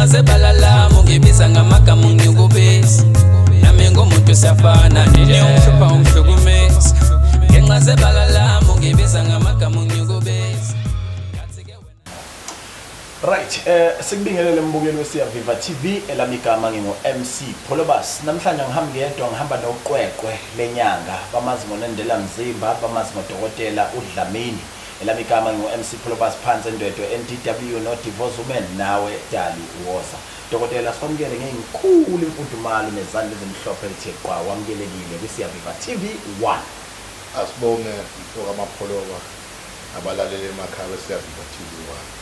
zebalala mugibisa ngamagama ngiyukubisa nami ngumuntu siyafana nini umhlupha umhlukumezi ngenxa zebalala mugibisa ngamagama ngiyukubisa. Right, sikubingelele mbukeli wesiya Viva TV elamigama ngingo MC Pholobas. Namhlanje ngihamba ngedwa ngihamba noqweqwe lenyanga bamazi ngonendela mzimba bamazi ngodokotela uDlamini elamigama ngingo MC Pholobas phansi endwedwe NDW no Divorce Women nawe Dali Woza. Dokotela sikwamukele ngeyinkulu imfundumalo nezandla ezimhlophe ethe kwa wamkelekile kwesiya Viva TV 1. Asibonge mfoka amapholoba abalaleli emakhaya wesiya Viva TV 1.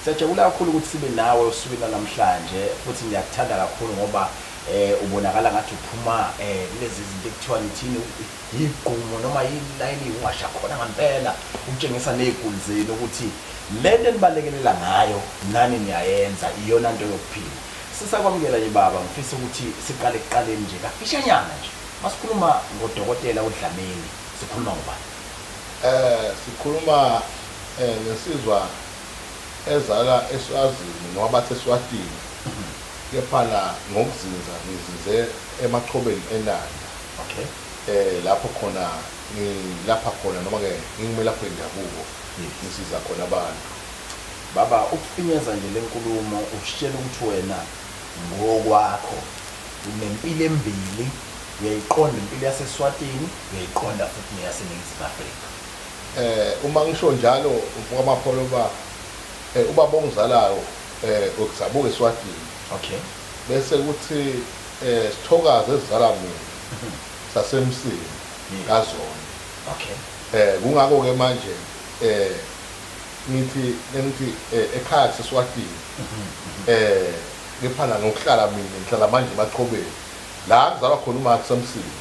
Siyajabula kakhulu ukuthi sibe nawe usukwini namhlanje futhi ngiyakuthanda kakhulu ngoba ubonakala ngathi uphuma lezi zinto ekuthiwa nithini igqumo noma yiline iwasha khona ngempela ukutshengisa neziguli zenu ukuthi lento enibalekelela ngayo nani niyayenza iyona nto yokuphila. Sisakwamukela nje baba ngifisa ukuthi siqale ekuqaleni nje kafishanyana nje masikhuluma ngodokotela uDlamini sikhuluma ngobani? Sikhuluma ngesizwa ezala eSwazini noma bathi eSwatini kepha la ngokuzinza ngizize emachobeni enanda. Okay. Lapho khona ngilapha khona noma ke ngimela lapho endabuko ngisiza khona abantu. Baba ukufinyeza nje lenkulumo usitshela ukuthi wena ngokwakho unempilo embili uyayiqonda impilo yaseSwatini uyayiqonda futhi neyaseNingizimu Afrika. Uma ngisho njalo mfoka amapholoba ubaba ongizalayo okuzabuka eSwatini. Okay. Bese kuthi Sithokazi ezizala mina sasemsini kaZona. Okay. Kungako ke manje ngithi ekhaya seSwatini ngephana ngokuhlala mina ngihlala manje emachobeni la kuzalwa khona uMark Samsini.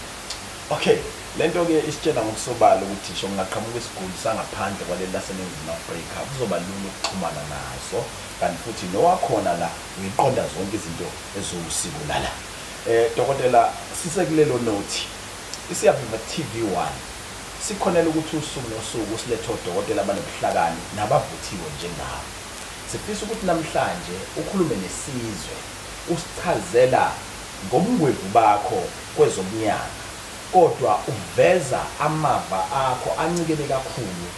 Okay. Lento ke isitshela ngokusobala ukuthi ngisho ngaqhamuka esiguli sangaphandle kwaleli laseNingizimu Afrika kuzoba lula ukuxhumana naso kanti futhi nowakhona la uyiqonda zonke izinto ezowusiko lala. Dokotela sisekulelo nothi isiya Viva TV 1 sikhonela ukuthi usuku nosuku silethe odokotela abanobuhlakani nabavuthiwe njengawe. Sifisa ukuthi namhlanje ukhulume nesizwe usichazela ngomngwevu bakho kwezomnyaka kodwa uveza amava akho ancikele kakhulu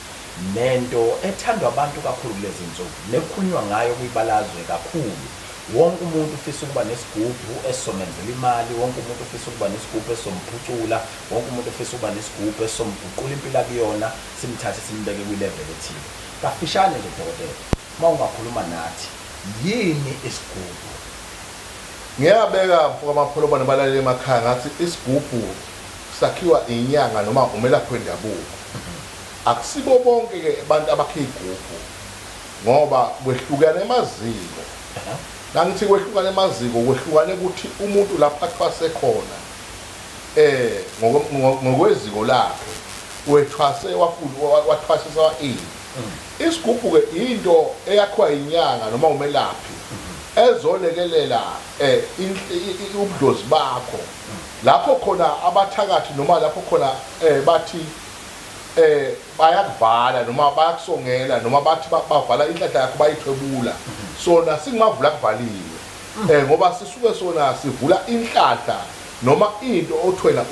nento ethandwa abantu kakhulu kulezi nsuku nekhunywa ngayo kuyibalazwe kakhulu. Wonke umuntu ufisa ukuba nesigubhu esomenzela imali, wonke umuntu ufisa ukuba nesigubhu esomphucula, wonke umuntu ufisa ukuba nesigubhu esomguqula impilo akuyona simthathe simbeke kwilevel ethile. Kafishane nje dokotela mawungakhuluma nathi yini isigubhu? Ngiyabeka mfoka amapholoba nabalaleli emakhaya ngathi isigubhu sakhiwa inyanga noma umelaphi wendabuko. Akusibo bonke ke abantu abakhe igubhu ngoba kwehlukana emaziko. Nangithi kwehlukana emaziko kwehlukane ukuthi umuntu lapha athwase khona ngokweziko lakhe wethwase wathwasisa ini. Isigubhu ke into eyakhiwa inyanga noma umelaphi ezolekelela ubudlozi bakho lapho khona abathakathi noma lapho khona bathi bayakuvala noma bayakusongela noma bathi bavala inhlanhla yakho bayithwebula sona singumavula kuvaliwe ngoba sisuke sona sivula inhlanhla noma into othwena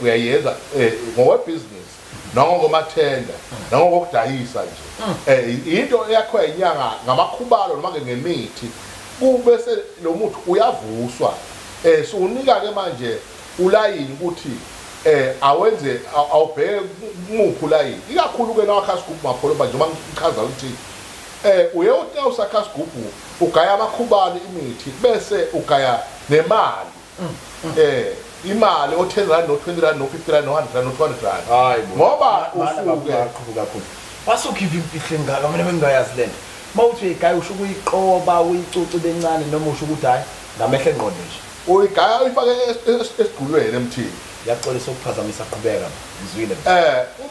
uyayenza ngowebusiness noma ngomathenda noma ngokudayisa nje into eyakho inyanga ngamakhubalo noma ngemithi kubese lo muntu uyavuswa. So unika ke manje ulayini ukuthi awenze awubheke umuphi ulayini ikakhulu ke nawakhasigubu mapholoba nje mangichaza ukuthi uye uthi usakhasigubu ugaya amakhubalo imithi bese ugaya nemali imali o10 rand no20 rand no50 rand no100 rand no200 rand. Hayi ngoba usuke kakhulu basukhiva imfihlo engaka mina bengayazi lento mawuthi uyigaya usho ukuyiqoba uyicucu bencane noma usho ukuthi hayi ngamehla engqondo nje uyigaya uyifake esigulweni emthini. Yaxolisa ukuphazamisa qhubeka ngizwile.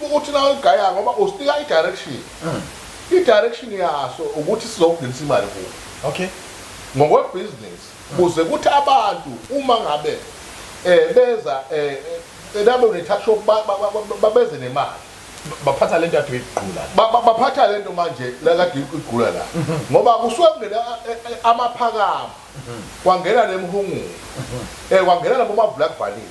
Ukuthi nawe ugaya ngoba usinika i-direction. I-direction yaso ukuthi sizokungenisa imali kuwe. Okay. Ngokwebusiness kuze kuthi abantu uma ngabe beza nabe une-touch shop babeze nemali baphatha lento yathi iqhula baphatha lento manje la kade igula la ngoba kusuke kungena amaphakama kwangena nemhungu kwangena labo ma black valley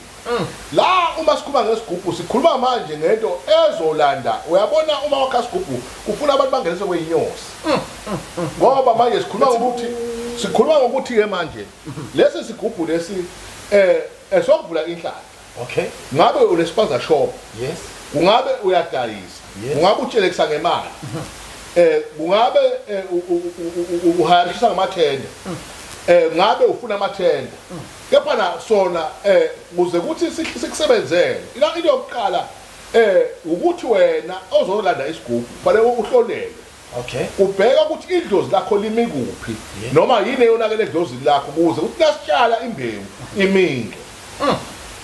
la uma sikhuluma ngesigubhu sikhuluma manje ngento ezolanda uyabona uma wakha isigubhu kufuna abantu bangenise kweyinyosi ngoba manje sikhuluma ngokuthi ke manje lesi sigubhu lesi esokuvula inhlaka okay ngabe unespaza shop yes ungabe uyadayisa ungabe utshelekisa ngemali ungabe uhayarisa ngamathenda ngabe ufuna amathenda kepha na sona kuze kuthi sikusebenzele ila into yokuqala ukuthi wena ozolanda isigubhu fanele uhlolele okay ubheka ukuthi idlozi lakho limi kuphi noma yini eyonakele edlozini lakho ukuze uthi nasitshala imbewu iminge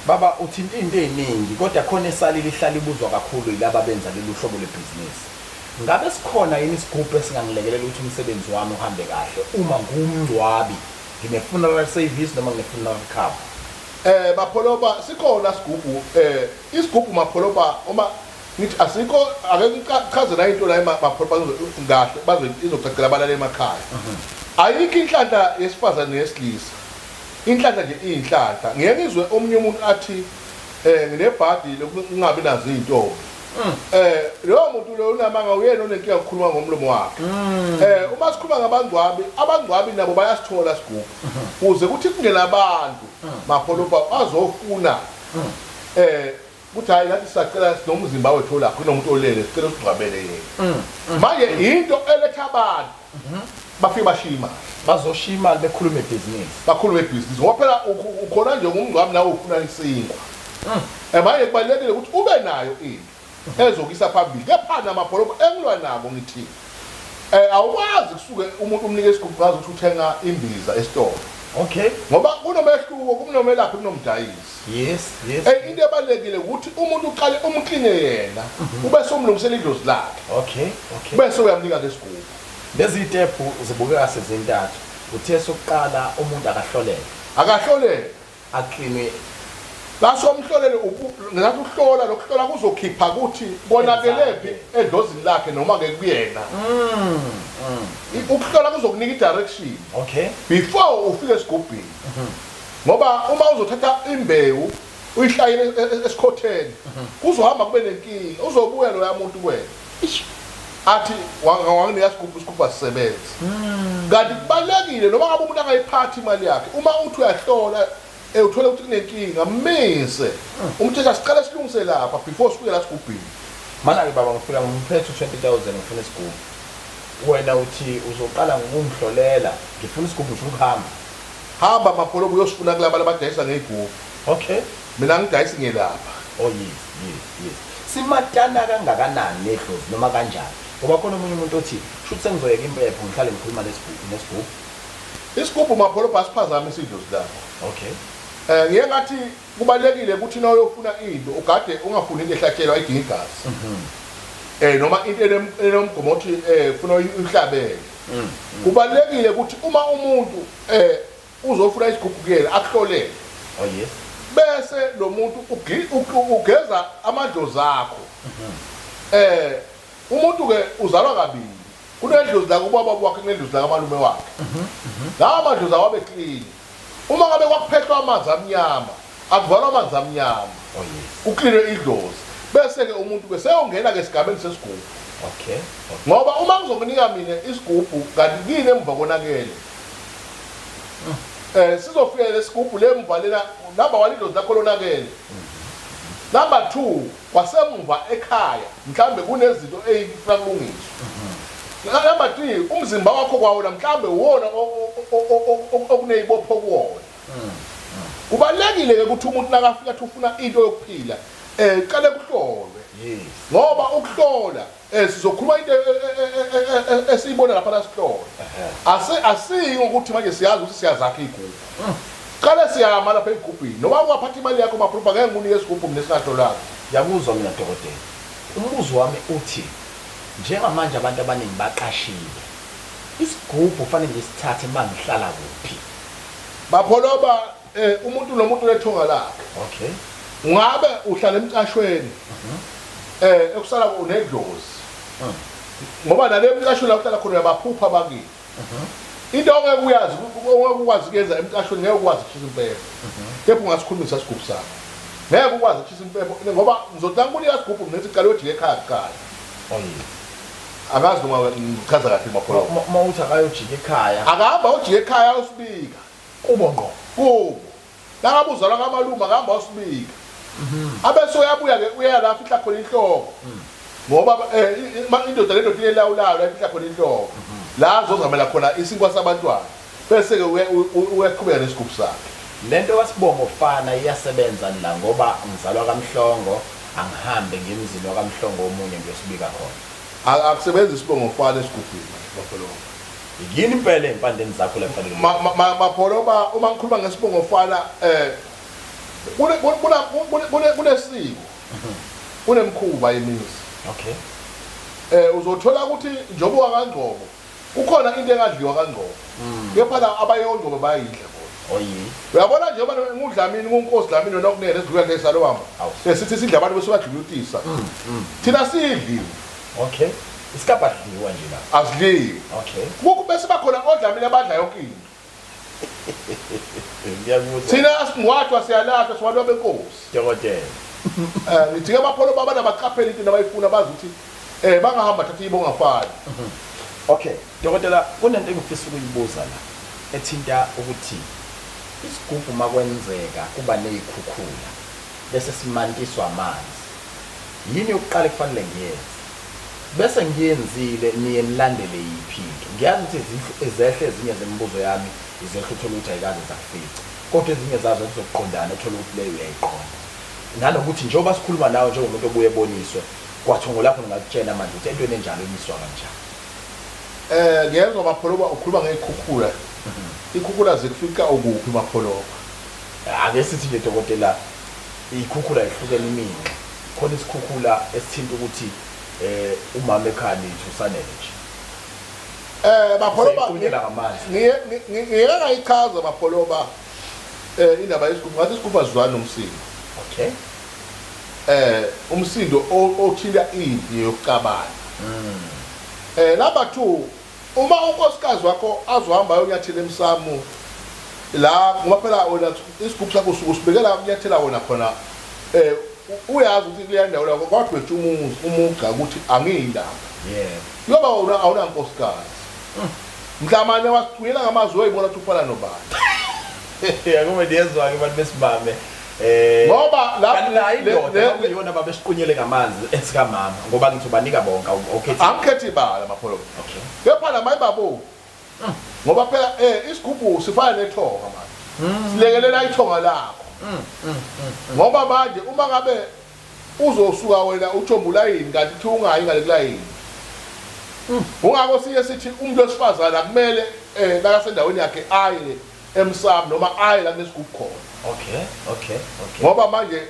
baba uthinta into eziningi kodwa khona esalile ihlala ibuzwa kakhulu yilabo benza lolu hlobo lebusiness ngabe sikhona yini isigubhu esingangilekelela ukuthi umsebenzi wami uhambe kahle uma ngumngcwabi ngine-funeral service noma ngine-funeral cover mapholoba sikhona isigubhu isigubhu mapholoba uma ngithi asikho ake ngichazela into la mapholoba ngahle izocacela abalala emakhaya ayikho inhlanhla yesifazane neyesilisa inhlanhla nje iyinhlanhla ngeke ngizwe omunye umuntu athi nginebhadi lokungabi nazo izinto lo muntu lo unamanga uyena onenkinga ukukhuluma ngomlomo wakhe uma sikhuluma abangcwabi nabo bayasithola isigubhu kuze kuthi kungena abantu mapholoba bazofuna kuthi hayi ngathi sicela sinomzimba wethu la kunomuntu olele sicela usigcwabele yena manje into eletha abantu bafike bashima bazoshiya imali bekhulume business ngoba phela ukhona nje ngumngcwabi nawe ufuna isinkwa manje kubalekile ukuthi ube nayo into ezokisa phambili kepha namapholoba engilwa nabo ngithi awukwazi kusuke umuntu umnike isigubhu ngazi ukuthi uthenga imbiza esitolo okay ngoba kunomehluko kunomelaphi kunomdayisi yes into ebalekile ukuthi umuntu uqale umkline yena ube somlungisela idlozi lakhe okay bese uyamnika ke isigubhu lezi stephu zibukeka sezintathu uthe sokuqala umuntu akahlolele akline lasomhlolele ngathi uhlola lokuhlola kuzokhipha ukuthi konakelephi edlozini lakhe noma ke kuyena ukuhlola kuzokunika i-direction okay before ufike esigubhini ngoba uma uzothatha imbewu uyihlayile esikhotheni kuzohamba kube nenkinga uzobuya lo yamuntu kwena athi wanginika isigubhu asisebenzi kanti kubalekile noma ngabe umuntu angayiphathi imali yakhe uma uthi uyahlola uthola ukuthi kunenkinga mise umthetho siqale silungise lapha before sifike la sigubhini mana ke baba ngifika ngiphethe 20,000 ngifuna isigubhu wena uthi uzoqala ngumhlolela ngifuna isigubhu ukuhamba mapholoba uyosifuna kulabo abadayisa ngezigubhu okay mina ngidayisa ngelapha oh yes simatana kangakanani nedlozi noma kanjani ngoba khona umunye umuntu othi shuthi sengizoyeka impepho ngihlale ngikhuluma nesigubhu isigubhu mapholoba asiphazama isidlozi lakho okay ngeke ngathi kubalekile ukuthi na uyofuna into ugade ungafuni into ehlatshelwa idinga igazi noma into enomgomothi ufuna uyihlabele kubalekile ukuthi uma umuntu uzofuna isigubhu kuyena akuhlolele oh yes bese lo muntu ugeza amadlozi akho umuntu ke uzalwa kabili kunedlozi la kubaba wakhe kunedlozi la kamalume wakhe la amadlozi awabe clean uma ngabe kwakuphethwa amanzi amnyama akuvalwa amanzi amnyama oh yes ukline idlozi bese ke umuntu ke seyongena ke esigabeni sesigubhu okay ngoba uma ngizokunika mina isigubhu kanti kini emva konakele sizofika lesigubhu lemvalela number 1 idlozi lakho lonakele number 2 kwasemva ekhaya mhlambe kunezinto ezifuna kulungiswa number 3 umzimba wakho kwawo mhlambe uwona okunezibopho kuwona kubalekile ke ukuthi umuntu nakafika athi ufuna into yokuphila qale kuhlolwe yes ngoba ukuhlola sizokhuluma into esiyibona lapha nasihlola asiyo ukuthi manje siyazi ukuthi siyazakha igubhu qale siyama lapha egubhini noma ungaphatha imali yakho maphupha ngeke ngunike isigubhu nesingahlolanga yakuzwa mina dokotela umbuzo wami uthi njengamanje abantu abaningi baqashile isigubhu fanele ngisithathe mangihlala kuphi bapholoba umuntu nomuntu lethonga lakhe okay ngabe uhlala emcashweni ekusala unedlozi ngoba nale emcashweni lakuhlala khona yabaphupha bakini into ongeke uyazi ukwazi kuyenza emcashweni ngeke ukwazi ukushisa impepho kepha ungasikhulumisa isigubhu sakho ngeke ukwazi ukushisa impepho ngoba ngizothi ngikunika isigubhu ngithi qale ujike ekhaya kuqala akazi noma ngichaza kahle mapholo mawuthi akayojika ekhaya akahamba ujike ekhaya usibika kubo ngqo kubo la ngabuzalwa kamaluma akahamba usibika abese uyabuya ke uya la fihla khona inhloko ngoba indoda lento ilawulayo la fihla khona inhloko la azozamela khona isinkwa sabantwana bese ke uyaqhubeka nesigubhu sakhe lento kaSibongo fana iyasebenza la ngoba ngizalwa kaMhlongo angihambe ngemzini wakaMhlongo omunye ngiyosibika khona akusebenzi Sibongo fana esigubhini mapholo yini impela empandeni zakho la kufanele mapholo uma ngikhuluma ngeSibongo fana kunesiko kunemkhuba yemizi okay uzothola ukuthi njobo wakangqobo ukhona into engadliwa kangqobo kepha la abayongqobo bayidla bona oyi uyabona nje ngoba ngudlamini kunkosi dlamini nokunene esivuka ngesalo wami besithi sidla abantu besibadlulutisa thina sidliwe okay isikapa sidliwa nje la asidliwe okay kuku bese bakhona odlamini abadla yonke into ngiyakuzwa thina asingwathwa siyalahla siwadwa benkosi dokotela ngithi abapholo baba nabaqaphela into nabayifuna bazi ukuthi bangahamba thatha ibonga fana okay dokotela kunento engifisa ukuyibuza la ethinta ukuthi isigubhu makwenzeka kuba nezikhukhula bese simantiswa amanzi yini yokuqala kufanele ngiyenze bese ngiyenzile niye nilandele yiphiki ngiyazi ukuthi izehle ezinye zemibuzo yami izehle uthola ukuthi ayikaze zakufica kodwa ezinye zazo zizoqondana uthola ukuthi leyo uyayiqonda nanokuthi njengoba sikhuluma nawe njengomuntu obuye eboniswe kwathongo lapho ngakutshela manje ukuthi entweni enjalo emiswa kanjani ngiyezwa mapholoba ukhuluma ngekhukhula ikhukhula zikufika ukuphi mapholoba ake sithi nje dokotela ikhukhula ihlukene iminqa khona isikhukhula esithinta ukuthi umama ekhaya lethu usanele nje mapholoba kunyela ngamanzi ngiyeke ngayichaza mapholoba indaba yesigubhu ngathi isigubhu azizwani nomsindo okay umsindo othinta impi yokucabana number 2 uma unkosikazi wakho azohamba ayonyathela emsamo la ngoba phela wena isigubhu sakho usuku sibekela kunyathela wona khona uyazi ukuthi kuya ndawo la kwathi wethu umuga ukuthi angiyindaba yoba wona awuna nkosikazi mhlamane wasithuyela ngamazwi oyibona ukuthi ufana nobani yakube ndiyezwa ke abantu besimame ngoba la indoda uyona babesiqunyele ngamanzi esikamama ngoba ngithi ubanika bonke awukhethi angikhethi ibala mapholo okay kepha la mayibabo ngoba phela isigubhu sifana nethonga manje silekelela ithonga lakho ngoba manje uma ngabe uzosuka wena uthombula yini kanti thi ungayi ngale kulayini ungako siye sithi umuntu osifazana akumele nakasendaweni yakhe aye emsamo noma aye la nesigubhu khona okay ngoba manje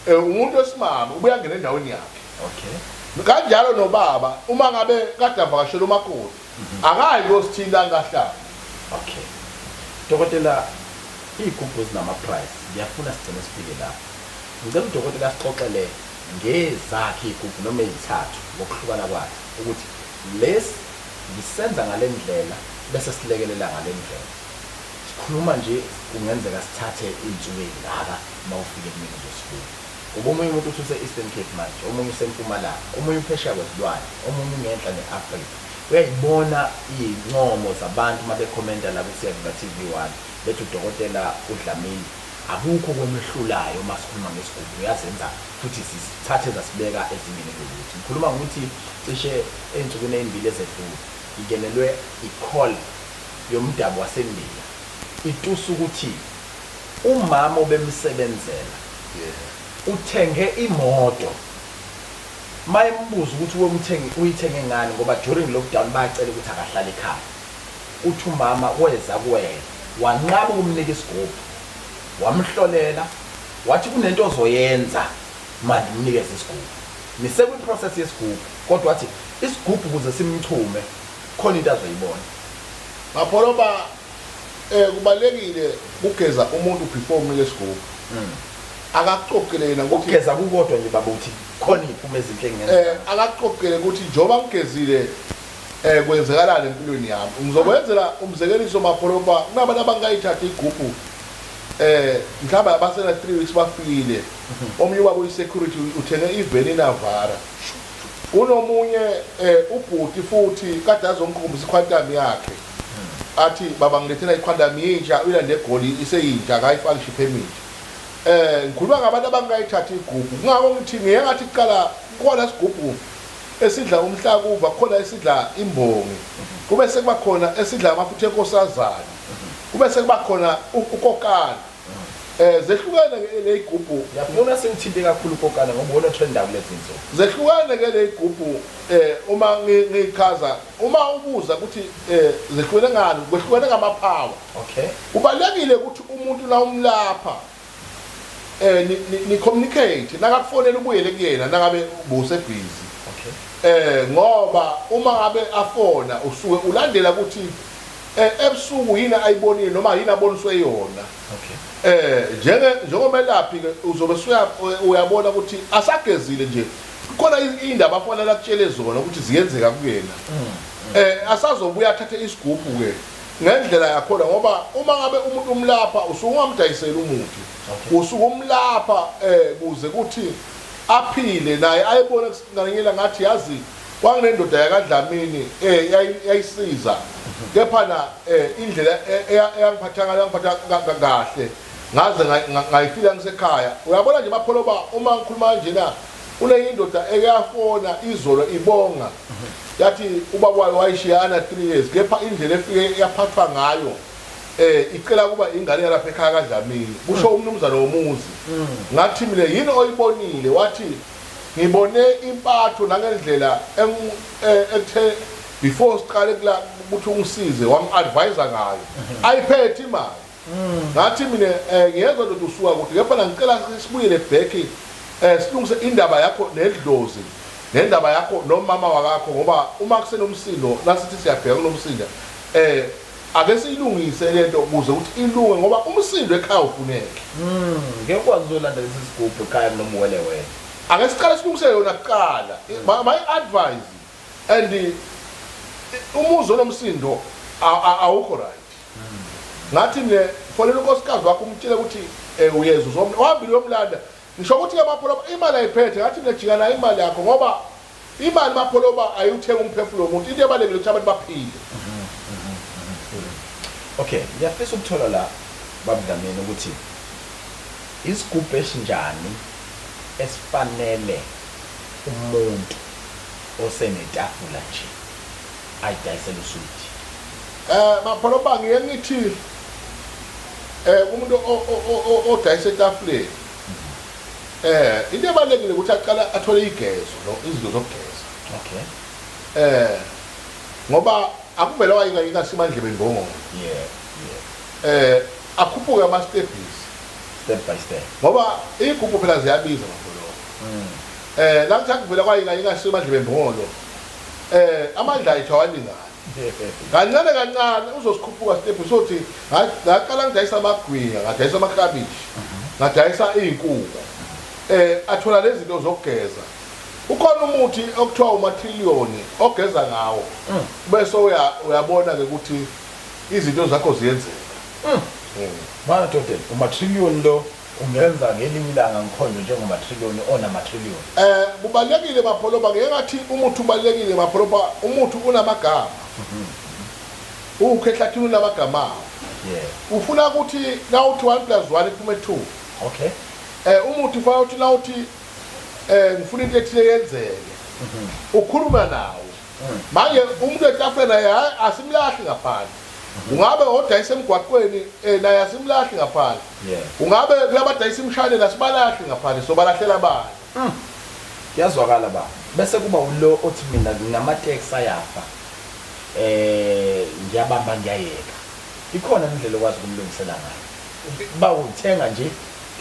umuntu osimama ubuya ngene endaweni yakhe okay kanjalo nobaba uma ngabe kade avakashela umakoti akayi kosithinta ngahlala okay dokotela igubhu zinama price ngiyafuna sigcine sifike la ngicela udokotela sixoxele ngezakhe igubhu noma ezithathu ngokuhlukana kwazo ukuthi lesi ngisenza ngalendlela bese silekelela ngalendlela sikhuluma nje kungenzeka sithathe izinsuku ezingaka mawufike kumina ngesibuni omunye umuntu uthi use-Eastern Cape manje omunye usempumalanga omunye uphesheya kwezilwane omunye ungenhla ne-Africa uyayibona iy'ncomo zabantu uma bekhomenta la kuSiyabuswa TV1 bethi udokotela uDlamini akukho kwemehlulayo uma sikhuluma ngesigubhu uyazenza futhi sithathe zasibeka ezingeni lokuthi ngikhuluma ngokuthi cishe ey'nsukwini ey'mbili ezedlule ngingenelwe i-call yomdabu waseNdiya itusa ukuthi umama obemsebenzela uthenge imoto mayembuza ukuthi uyithenge ngani ngoba during lockdown bayacela ukuthi akahlale ekhaya uthi umama weza kuwena wanqaba ukumnika isigubhu wamhlolela wathi kunento ozoyenza manje umnikeze isigubhu nisekwi process yesigubhu kodwa wathi isigubhu ukuze simchume khona into azoyibona mapholoba kubalekile ukugeza umuntu before umnike isigubhu akaxoxele yena ukuthi ukugeza kukodwa nje baba uthi khona iphume ezinhle ngene akaxoxele ukuthi njoba ngigezile kwenzekalana empilweni yami ngizokwenzela umzekeliso mapholoba kunabantu abangayithatha igubhu mhlawumbe abasena 3 weeks bafikile omnye wabo i-security uthenge iveni eNavara unomunye ubhuti futhi kade azongikhombisa iquantum yakhe athi baba ngilethela iquantum yintsha uyilande egoli iseyintsha akayifaki permit ngikhuluma ngabantu abangayithatha igubhu kungako ngithi ngiyengathi kuqala khona isigubhu esidla umhlakuva khona esidla imbongi kube sekuba khona esidla amafutha enkosazana kube sekuba khona ukokana zehlukene le igubhu yafuna sengithinte kakhulu ukokana ngoba wona trend up lezinto zehlukene ke le igubhu uma ngichaza uma ubuza ukuthi zehlukene ngani kwehlukene ngamapower okay kubalekile ukuthi umuntu la umlapha ni communicate nakakufonela ubuyele kuyena nangabe ubuse busy okay ngoba uma ngabe afona usuke ulandela ukuthi ebusuku yini ayibonile noma yini aboniswe yona okay njengomelaphi ke uzobe uyabona ukuthi asagezile nje khona indaba afanele akutshele zona ukuthi ziyenzeka kuyena asazobuya athathe isigubhu ke ngendlela yakhona ngoba uma ngabe umuntu umlapha usuke ungamdayisela umuthi usuke umlapha kuze kuthi aphile naye ayibona ngalenyela ngathi yazi kwangendoda yakadlamini yayisiza kepha na indlela eyangiphatha kahle ngaze ngayifila ngisekhaya uyabona nje mapholoba uma ngikhuluma nje na une indoda ekuyafona izolo ibonga yathi ubaba wayo wayishiyana 3 years kepha indlela efike yaphathwa ngayo icela kuba ingane yalapha ekhaya kaDlamini kusho umnumzana womuzi ngathi mina yini oyibonile wathi ngibone impatho nangendlela ethe before siqale kula ukuthi ungisize wangi-advise ngayo ayiphethe imali ngathi mina ngiyezwa ndoda usuka ukuthi kepha ngicela sibuyele back silungise indaba yakho nedlozi nendaba yakho nomama wakakho ngoba uma kusenomsindo nasithi siyabheka kunomsindo ake siyilungise lento ukuze ukuthi ilunge ngoba umsindo ekhaya ufuneke ngeke ukwazi uzolandela isigubhu ekhaya nomuwele wena ake siqale silungise yona kuqala my advice and umuzo onomsindo awukho right ngathi ne fonela unkosikazi wakho umtshele ukuthi uyeza uzomhambile yomlanda ngisho ukuthi ke mapholoba imali ayiphethe ngathi nejika nayo imali yakho ngoba imali mapholoba ayuthenga umphefumulo womuntu into ebalekile ukuthi abantu baphile okay ngiyafisa ukuthola la babudlamini ukuthi isigubhu esinjani esifanele umuntu osenetafula nje ayidayisela usuthi mapholoba ngiye ngithi umuntu odayisa etafuleni into ebalekile ukuthi aqala athole igezo no izinto zokugeza okay ngoba akuvela wayinga simandlebe ngongoma akhuphuke ama steps step by step ngoba igubhu phela ziyabiza mapholo la kuthi kuvela kwayinga simandlebe ngongolo amandla ayithu awalingani kancane kancane uzosikhuphuka step sothi ngaqala ngidayisa amagwinya ngadayisa amaklabishi ngadayisa izinkukhu athola lezi zinto zokugeza ukhona umuthi okuthiwa umatrillion ogeza ngawo bese uyabona ke ukuthi izinto zakho ziyenzeka mana total umatrillion lo ungenza ngelinye ilanga ngikhonje njengomatrillion ona matrillion kubalekile mapholoba ngeke ngathi umuthi ubalekile mapholoba umuthi unamagama ukhehlathi unamagama ufuna ukuthi nawuthi 1 + 1 iphume 2 okay umuthi ufuna ukuthi nawuthi ngifuna into ethile yenzeke ukhuluma nawo manje umuntu etafuleni naye asimlahli ngaphandle ungabe odayisa emgwaqweni naye asimlahli ngaphandle ungabe kulabadayisa imshane lasibalahle ngaphandle sobalahlela abantu yazwakala ba bese kuba ulo othi mina nginama-tax ayafa ngiyabamba ngiyayeka ikhona indlela okwazi ukumlungisela ngayo ba uthenga nje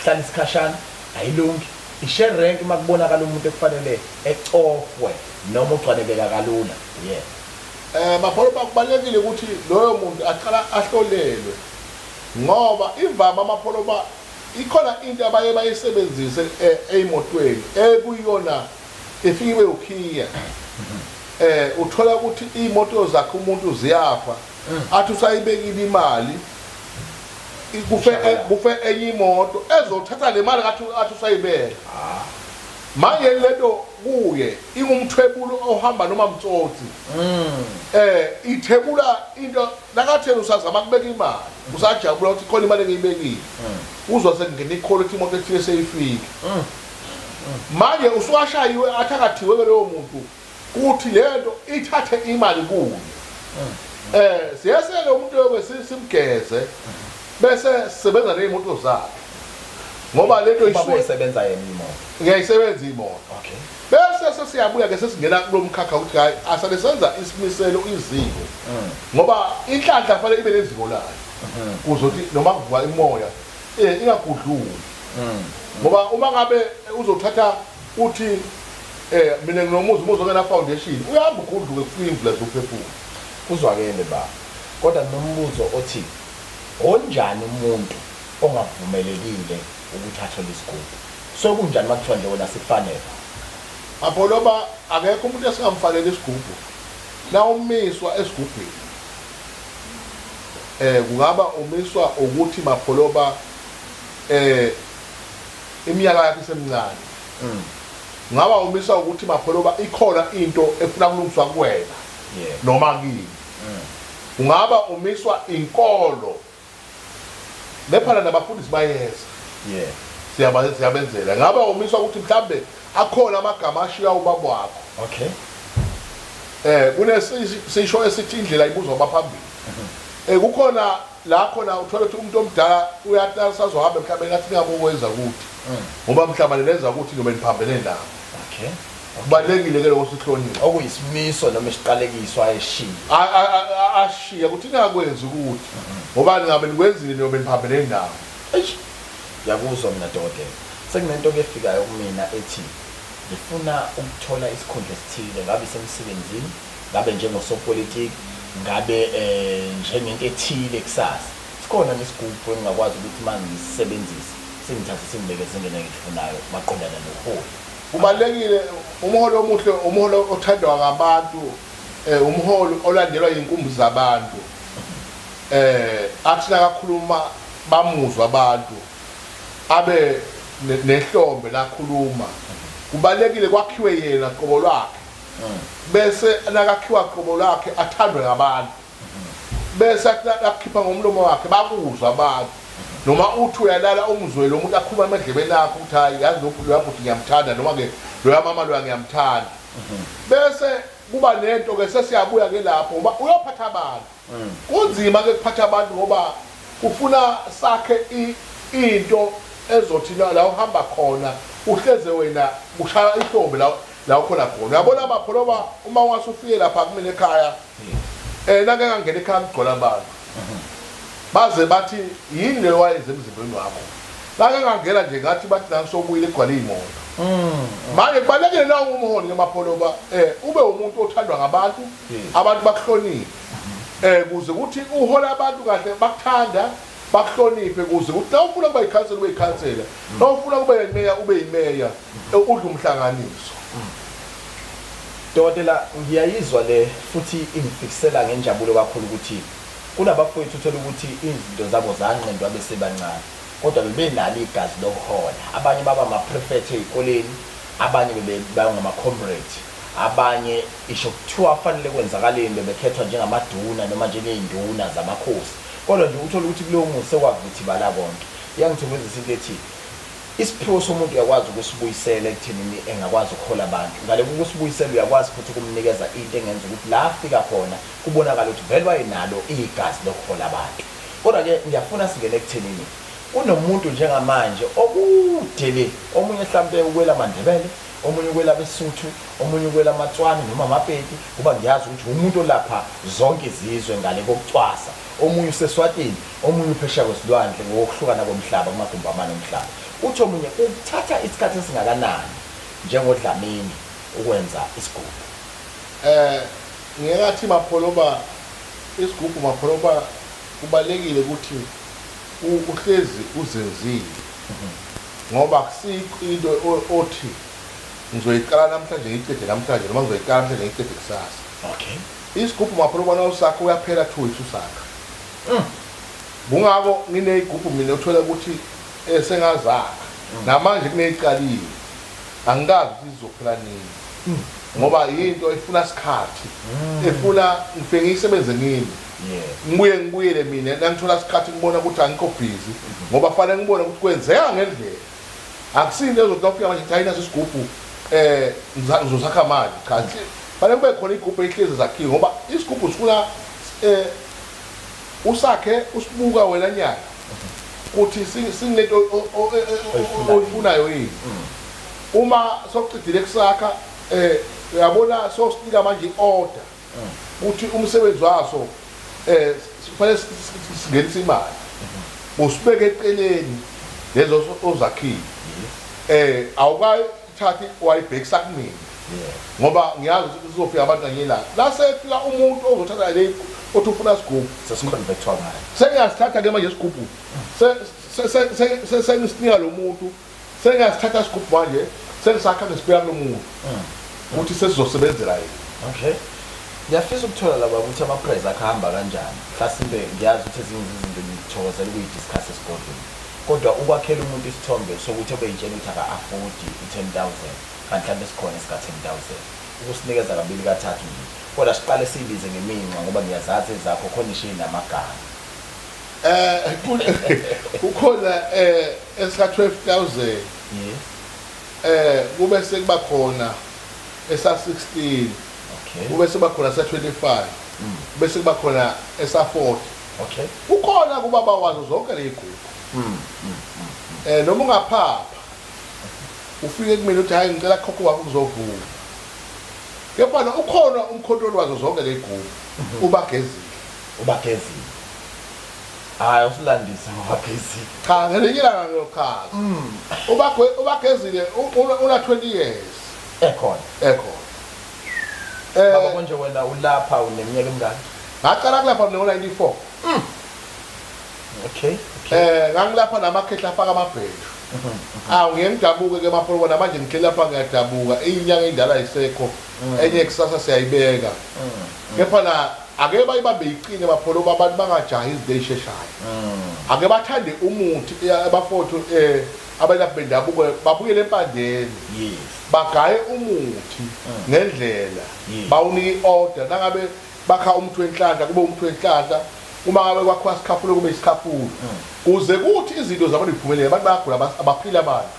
hlala isikhashana ayilungi i-share rank makubonakala umuntu ekufanele ecofwe noma ugcwalekeka kalula mapholoba kubalekile ukuthi loyo muntu aqala ahlolelwe ngoba ivama amapholoba ikhona into abaye bayisebenzise emotweni ekuyona efikiwe ukhiya uthola ukuthi imoto zakhe umuntu ziyafa athi usayibekile imali kufe enye imoto ezothatha le mali athi usayibeka manje lento kuye ingumthwebulo ohamba noma mtsotsi ithebula into nakathela usazama kubeka imali usajabula ukuthi khona imali engiyibekile uzwa sekungena iquality imoto ethile seyifike manje usuwashayiwe athakathiwe leyo muntu ukuthi lento ithathe imali kuye siyasele umuntu yokusimgeze bese sisebenza neimoto zakhe ngoba lento isebenza yena imoto ngiyayisebenza imoto okay bese sesiyabuya ke sesingena kulomkhakha ukuthi hayi asale senza isimiselo iziko ngoba inhlanhla fanele ibe leziko layo kuzothi noma kuvuka imoya ingagudluli ngoba uma ngabe uzothatha uthi mina nginomuzi ongena foundation uyahamba ukudluke kufimvula zophefumula kuzwakele ba kodwa nombuzo othi onjani umuntu ongavumelekile ukuthatha lesigubhu so kunjani makuthiwa nje wona sifanele apholoba akekho umuntu esingamfanele isigubhu na umiswa esigubhini kungaba umiswa ukuthi mapholoba iminyaka yakhe semncane ngaba umiswa ukuthi mapholoba ikhona into efuna kulungiswa kuwena noma kimi ungaba umiswa inkolo lephana nabafundisi bayeza siyabenzela ngaba umiswa ukuthi mhlambe akhona amagama ashiya ubaba wakho okay kunesisho esithi indlela ibuzwa baphambili kukhona la khona uthola ukuthi umuntu omdala uyasazohamba emhlabeni athi ngabokwenza ukuthi ngoba mhlaba lenza ukuthi noma niphambene nawo okay kubalekile ke lokho sihlonile okuyisimiso noma isiqalekiswa eshiya ashiya ukuthi ngakwenza ukuthi ngoba ngabe nikwenzile noma niphambene nawo yakuzwa mina dokotela sekunento efikayo kumina ethi ngifuna ukuthola isikhundla esithile ngabe semsebenzini ngabe njengosopolitiki ngabe njengento ethile kusasa sikhona nesigubhu engakwazi ukuthi mangisebenzise singithathe simbeke zingene ngifunayo maqondana noholi kubalekile umholo omuhle umholo othandwa ngabantu umholo olandelwa inkumbi zabantu athi nakakhuluma bamuzwa abantu abe nehlombe lakhuluma kubalekile kwakhiwe yena qobo lwakhe bese nakakhiwa qobo lwakhe athandwe ngabantu bese akhipha ngomlomo wakhe bakuzwa abantu noma uthi uyalala umzwe lo muntu akhuluma emedlebeni yakhe ukuthi hayi yazi lokhu lapho ngiyamthanda noma ke lo yamama lo ngiyamthanda bese kuba nento ke sesiyabuya ke lapho ngoba uyophatha abantu kunzima ke kuphatha abantu ngoba kufuna sakhe into ezothi la uhamba khona uhleze wena ushaya ihlombe la ukhona khona uyabona abapholoba uma ungasufike lapha kumina ekhaya nake ngangena ekhaya ngigcola abantu baze bathi yini le wayenze emzimbeni wakho nake ngangena nje ngathi bathi nangisobuyile igcwala imoto manje kubalekile la umholi ngemapholoba ube umuntu othandwa ngabantu abantu bakuhloniphe kuze ukuthi uhola abantu kahle bakuthanda bakuhloniphe kuze ukuthi la ufuna kuba ikhansela ube ikhansela la ufuna kube yimeya ube yimeya udla umhlanganiso dokotela ngiyayizwa le futhi ingifikisela ngenjabulo kakhulu ukuthi kunabafowethu uthola ukuthi izinto zabo zanqendwa bese bancane kodwa bebenalo igazi lokuhola abanye baba ama-prefect ezikoleni abanye bebangama comrade abanye isho kuthiwa fanele kwenzakaleni bebekhethwa njengamaduna noma njengey'nduna zamakhosi kodwa nje uthola ukuthi kulowo muntu sekwavuthi bala konke iyangithokozisa into ethi isiphiwo somuntu uyakwazi ukusibuyisela ekuthenini engakwazi ukuhola abantu ngale ukusibuyisela uyakwazi futhi ukumnikeza into engenza ukuthi la afika khona kubonakala ukuthi vele wayenalo igazi lokuhola abantu kodwa-ke ngiyafuna singene ekuthenini kunomuntu njengamanje okude le omunye mhlawumbe ukwela amandebele omunye ukwela abesuthu omunye ukwela amatswana noma amapedi kuba ngiyazi ukuthi umuntu olapha zonke izizwe ngale kokucwasa omunye useswatini omunye uphesheya kwesilwandle ngokuhlukana komhlaba kumagumbi amane omhlaba uthi omunye ukuthatha isikhathi esingakanani njengodlamini ukwenza isigubhu ngiyekathi mapholoba isigubhu mapholoba kubalekile ukuthi uhlezi uzenzile ngoba kusikho into othi ngizoyiqala namhlanje ngiqede namhlanje noma ngizoyiqala namhlanje ngiqede kusasa. Okay. Isigubhu mapholo usakho uyaphela 2 weeks usakha. Kungako ngineyigubhu mina uthola ukuthi sengazakha namanje kuneyiqalile. Angikazi ukuthi izophela nini. Ngoba into efuna isikhathi. Efuna ngifike ngisebenze ngini. Ngibuyele mina nangithola isikhathi ngibona ukuthi angikho busy ngoba fanele ngibone ukuthi kwenzeka ngendlela. Akusinde ezothi ufika manje thayina sesigubhu ngizosakha mali cha fanele kube khona igubhu ehlezi zakhiwe ngoba isigubhu sifuna usakhe usibuka wena nyaka ukuthi sinento oyifunayo yini. Uma sokuqedile kusakha uyabona sosinika manje order ukuthi umsebenzi waso fanele singenise imali usibeke eceleni lezo ozakhile awukayithathi wayibhekisa kumina ngoba ngiyazi ukuthi uzofika abantu ngiyela la sefika umuntu ozothatha le othi ufuna isigubhu sesiconvectwa ngayo sengasithatha ke manje isigubhu sengisinika lo muntu sengasithatha isigubhu manje sengisakha ngesibeka lo muntu ukuthi sesizosebenzela yena. Okay. Ngiyafisa ukuthola laba ukuthi ama-price akhamba kanjani. Mhlasimbe ngiyazi ukuthi ezinye izinto ngithokozela ukuyidiscuss esigodlweni. Kodwa ukwakhela umuntu isithombe sokuthi obeyitshela ukuthi aka-afford i-10,000 kanti mhlawumbe sikhona esika-10,000 ukusinikeza kabili kathathu nje. Kodwa siqale siyibize ngeminxa ngoba ngiyazazi ezakho khona ishiye namagama. Kukhona esika-12,000 kube sekuba khona esa-16. Kube sekuba khona esa-25 kube sekuba khona esa-40. Okay. Ukhona kubaba wazo zonke ley'gubhu noma ungaphapha ufike kumina uthi hayi ngicela khokho wakho kuzovuka kepha ukhona umkhontroli wazo zonke ley'gubhu ubagezile hayi usilandisa ubagezile cha ngelinye ngiyokhaza ubagezile una 20 years ekhona baba konje wena ulapha uneminyaka emingaki? Ngaqala kulapha ngo-94. Okay. Ngangilapha namakhehla afaka amabheshu. Ngiye ngidabuke ke mapholo namanje ngikhela lapha ngiyadabuka inyanga endala ayisekho enye kusasa siyayibeka. Kepha ake bayibambe iqine mapholo abantu bangajahi izinto ezisheshayo. Ake bathande umuthi abafotho abalapha bendabuko babuyele empandeni. Yes. Bagaye umuthi ngendlela bawuniki order nangabe bakha umuntu wenhlanhla kube umuntu wenhlanhla uma ngabe kwakho isikhafulo kube isikhafulo kuze kuthi izinto zabantu ziphumelele abantu bayagula abaphila abantu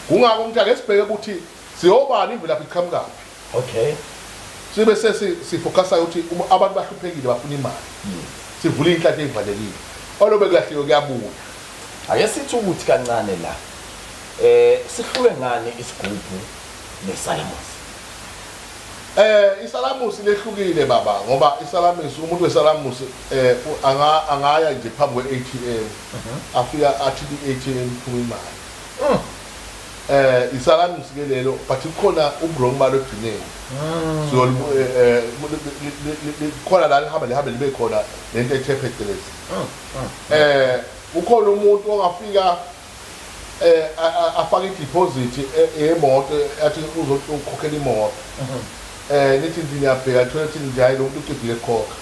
kungako umuntu ake sibheke ukuthi siyobani imvelaphi iqhamukapi. Okay. Sibe sifocusa ukuthi abantu bahluphekile bafuna imali sivula inhlanhla ezivalekile olobe kulahleko kuyabuya. Ake sithi ukuthi kancane la sihluke ngani isigubhu nesalamusi? Isalamusi lehlukile baba ngoba isalamusi umuntu wesalamusi angaya nje phambi kwe-ATM afika athi i-ATM phuma imali. Isalamusi ke lelo but kukhona ubrong balo egcineni so khona la lihambe libe khona lento etephetelezi ukhona umuntu ongafika afaka i-deposit emoto athi uzokhokhela imoto nithi ngiyabheka thola ukuthi njayi lo muntu uqedile khokha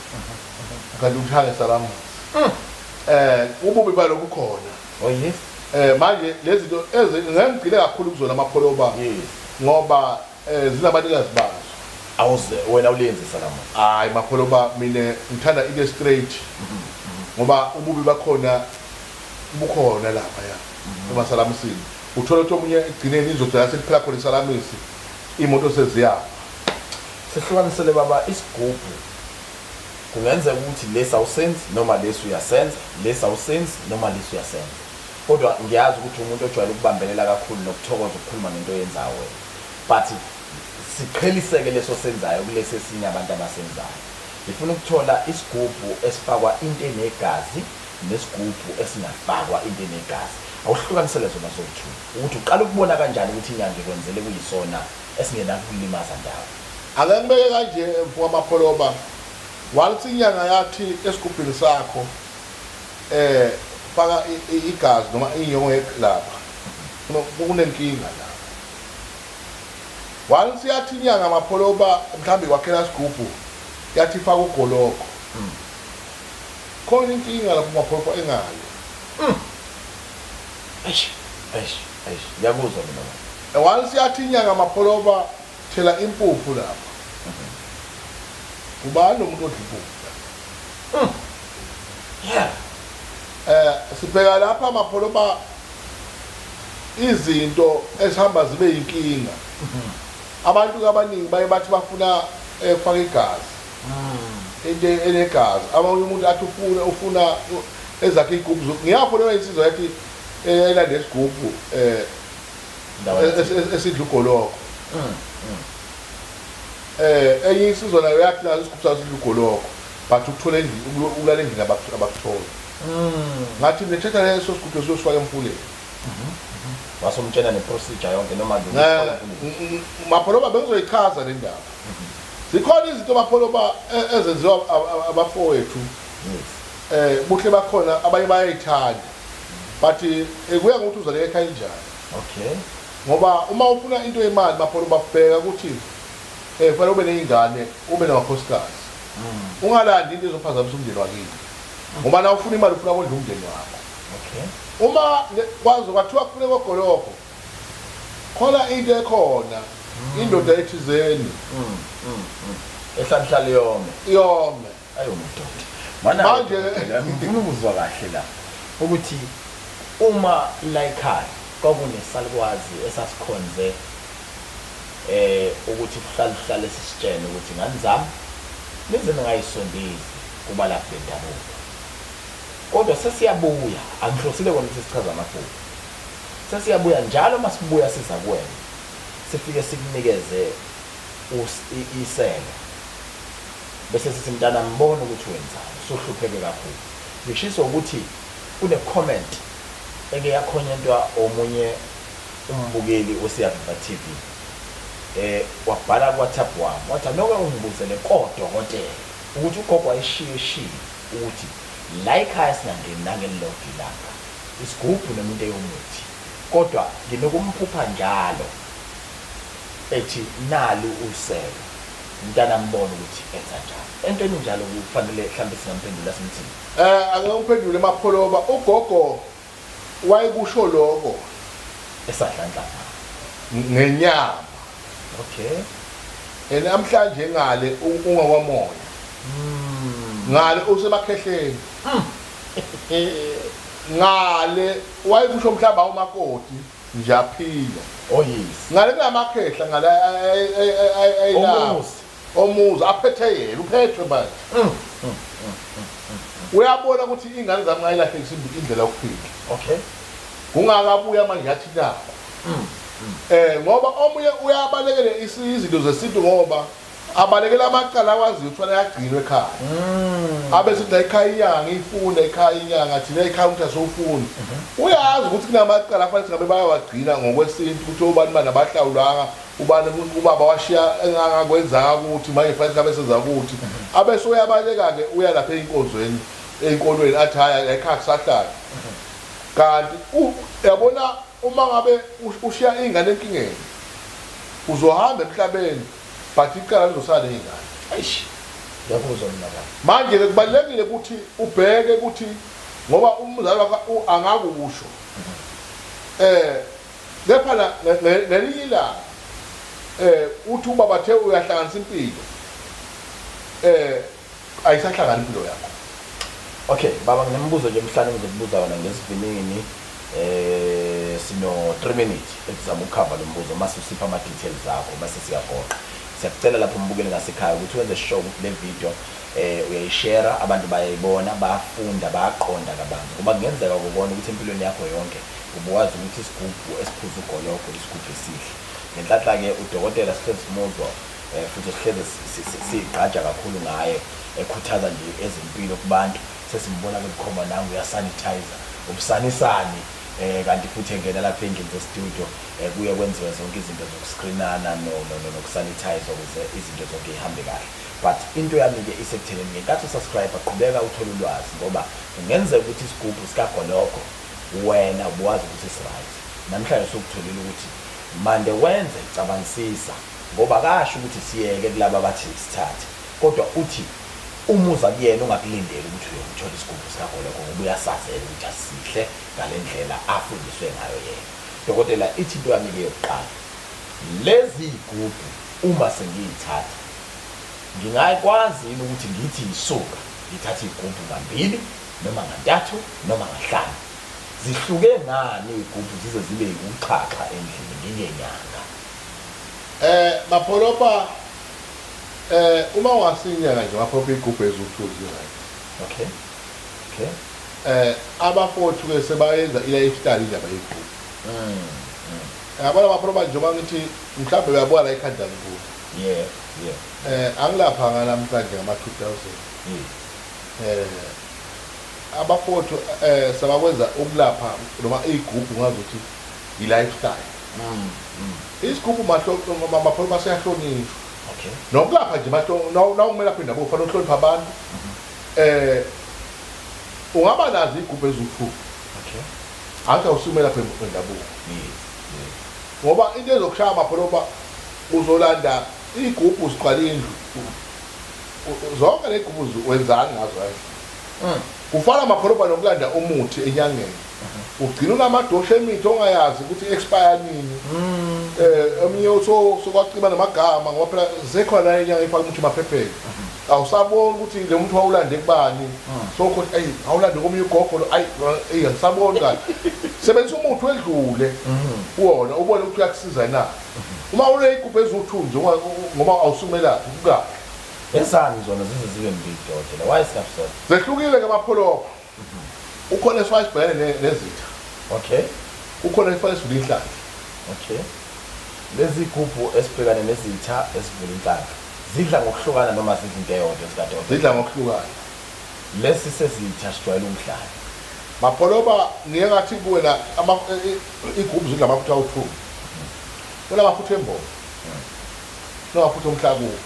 kanti uthanga salamusi ububi balo kukhona. Oh yes. Manje lezi zinto ngengigcile kakhulu kuzona amapholoba ngoba zinabanikazi bazo. Awuze wena ulenze salamusi? Hayi mapholoba mina ngithanda into straight ngoba ububi bakhona bukhona lapha ya emasalamusini uthola ukuthi omunye egcineni izodala seliphela khona isalamisi imoto seziyapha. Sihlukanisele baba isigubhu kungenzeka ukuthi lesi awusenzi noma lesi uyasenza lesi awusenzi noma lesi uyasenza kodwa ngiyazi ukuthi umuntu ojwayele ukubambelela kakhulu nokuthokoza ukukhuluma ngento oyenzayo wena but siqheliseke leso senzayo kulesi esinye abantu abasenzayo. Ngifuna ukuthola isigubhu esifakwa into enegazi nesigubhu esingafakwa into enegazi. Awuhlukanisele zona zowu-2 ukuthi uqala ukubona kanjani ukuthi inyanga ikwenzele kuyisona esingenakulimaza ndawo. Ake ngibeke kanje mfuka amapholoba wathi inyanga yathi esigubhini sakho ufaka igazi noma inyongo lapha kunenkinga la once yathi inyanga amapholoba mhlambi kwakhela sigubhu yathi faka ugoloko khona inkinga lapho amapholoba engayo eish yakuzwa mina once yathi inyanga amapholoba thela impuphu lapha ubani umuntu odla impuphu yeah sibheka lapha amapholoba izinto esihamba zibe inkinga abantu abaningi baye bathi bafuna ufaka igazi into enegazi abanye umuntu athi ufuna ezakhe igubhu ngiyapho insizwa yathi elande isigubhu esidla ugoloko enye insizwa nayo yathi nazo isigubhu sasidla ugoloko but ukuthola endlini ukulala endlini abakuthola ngathi nethetha leso sigubhu siyosifaka emfuleni wasomtshela neprocedure yonke noma mapholoba bengizoyichaza le ndaba zikhona izinto mapholoba ezenziwa abafowethu buhle bakhona abanye bayayithanda but kuya ngokuthi uzaleke ekhaya njani okay ngoba uma ufuna into yemali mapholoba bafeka ukuthi kufanele ube nezingane ube namakhosikazi ungalandi into ezophazamisa umndeni wakini ngoba na ufuna imali ufuna ukondla umndeni wakho okay uma kwazi kwathiwa kufuneka ogoloko khona into ekhona indoda ethizeni ehlala yome ayo mdoda manje ngifuna ukuzwa kahle la ukuthi uma la ekhaya kwakunesalukwazi esasikhonze ukuthi kuhlala esisitshene ukuthi ngani zami nize ningayisondezi kuba lapha bendabuko kodwa sesiyabuya angihlosile kona ukuthi sichaza amaphupho sesiyabuya njalo masibuya siza kuwena sifike sikunikeze iselo bese sithi mntana mbona ukuthi wenzani sohlupheke kakhulu ngishiso ukuthi une comment eke yakhonyentwa omunye umbukeli oSiyaviva TV wabhala WhatsApp wami wathi noke ungibuzele kodokotela ukuthi ugogo ayishiye ukuthi la ekhaya singangeni nangelilodwa ilanga isigubhu nomuntu eyomuthi kodwa nginokumphupha njalo ethi nali uselo mntana mbona ukuthi enza njani entweni njalo kufanele mhlambe singamphendula simthini ake ngiphendule emapholoba ugogo wayekusho lokho esahlanhla ngenyama okay namhlanje ngale ungakwamoya ngale usemakhehleni ngale wayekusho mhlamba umakoti nje aphila oh yes ngale kunamakhehla ngale omuzi aphethe yena uphethwe manje uyabona ukuthi ingane zami ngayilahlekisa indlela yokuphila okay kungakabuya manje yathi la ngoba omunye uyabalekele izinto zesintu ngoba abalekela amaqala akwazi ukuthi yagcinwe ekhaya abe sithi ekhaya inyanga ifunda ekhaya inyanga thina ekhaya umuntu asofunda uyazi ukuthi kunamaqala afanele singabe bayawagcina ngokwesintu ukuthi ubani bana bahlawulanga ubani ubaba washiya engakwenza ukuthi manje fanele ngabe senza ukuthi abe soyabaleka ke uya lapha einkonzweni einkolweni athi haya ekhaya kusahlala kanti uyabona uma ngabe ushiya ingane enkingeni uzohamba emhlabeni but iqala lizosala ingane eish yakuzwa mina la manje kubalekile ukuthi ubheke ukuthi ngoba umzali wakho angakusho lepha la nelila uthi ubaba bathe uyahlanganisa impilo ayisahlangana impilo yakho okay baba nginembuzo nje emhlanje ngizokubuza wona ngesivinini sino 3 minutes ekuzama ukukhava lo mbuzo mase usipha ama details akho mase siyagoqa siyakucela lapho umbukeli ngasekhaya ukuthi wenze sure ukuthi le video uyayishare abantu bayayibona bafunda bayaqonda kabanzi ngoba kungenzeka ukubona ukuthi empilweni yakho yonke ubukwazi ukuthi isigubhu esiphuza ugoloko isigubhu esihle ngenhlanhla ke udokotela Steve Muzwa futhi sihleze sigqaja kakhulu ngaye ekhuthaza nje ezempilo kubantu sesimbona ke bukhoma nangu uyasanitize ubusanisani kanti futhi engena lapha endlini ze-studio kuye kwenziwa zonke izinto zokuscreenana nokusanitize ukuze izinto zonke ihambe kahle but into yami-ke isekuthenini ngenkathi usubscribe qhubeka uthole ulwazi ngoba kungenzeka ukuthi isigubhu sikagoloko wena ubuwazi ukuthi isi-right namhlanje sokutholile ukuthi mande wenze cabangisisa ngoba kasho ukuthi siyeke kulaba abathi sithathe kodwa uthi umuza kuyena ungakulindeli ukuthi uyothola isigubhu sikagoloko ngoba uyasazela ukuthi asihle ngale ndlela afundiswe ngayo yena dokotela ithi into yami-ke yokuqala lezi igubhu uma sengiyithatha ngingakwazi ukuthi ngithi isuka ngithathe igubhu ngambili noma ngathathu noma ngahlanu zihluke ngani igubhu zize zibe uxhaxha endlini ngenyanga Mapholoba uma wasinyanga nje mapholoba igubhu ezu2 okay abafowethu ke sebayenza i-lifestyle indaba yegubhu yabona mapholoba njengoba ngithi mhlawumbe uyabuka la ikhanda ngikubo angilapha namhlanje ngama-2000 abafowethu sabakwenza ukulapha noma igubhu ngazuthi i-lifestyle isigubhu mapholoba siyahlonishwa nokulapha nje nawumela apha indabuko fanele uhlonipha abantu ungaba nazo igubhu ezu2 athi awusumela apha indabuko ngoba into ezokushaya mapholoba uzolanda igubhu siqala indlu zonke le gubhu wenzani ngazo kufana mapholoba nokulanda umuthi enyangeni ugcina unamadosha emithi ongayazi ukuthi expire nini eminye sokwacima namagama ngoba phela zekhona enyanga ifaka umuthi maphepheni awusaboni ukuthi le muntu wawulande kubani sokhothi ayi awulande komunye ugogo ayi angisaboni kahle sebenzisa umuthi wedlule uwona ubone ukuthi uyakusiza na uma ule igubhu ezu2 nje ngoba awusumela ukuka esani zona zibe mbili dokotela why isikafuso zehlukile ke mapholoba ukhona esibhekene nezitha ukhona esifanele sivula inhlanhla lezi igubhu esibhekane nezitha esivula inhlanhla zidla ngokuhlukana noma zizinto eyodwa zikadokotela zidla ngokuhlukana lesi sesitha sijwayele umhlaba mapholoba ngiye ngathi kuwe la igubhu zidla amafutha awu2 kunamafutha embobo kunamafutha omhlakuko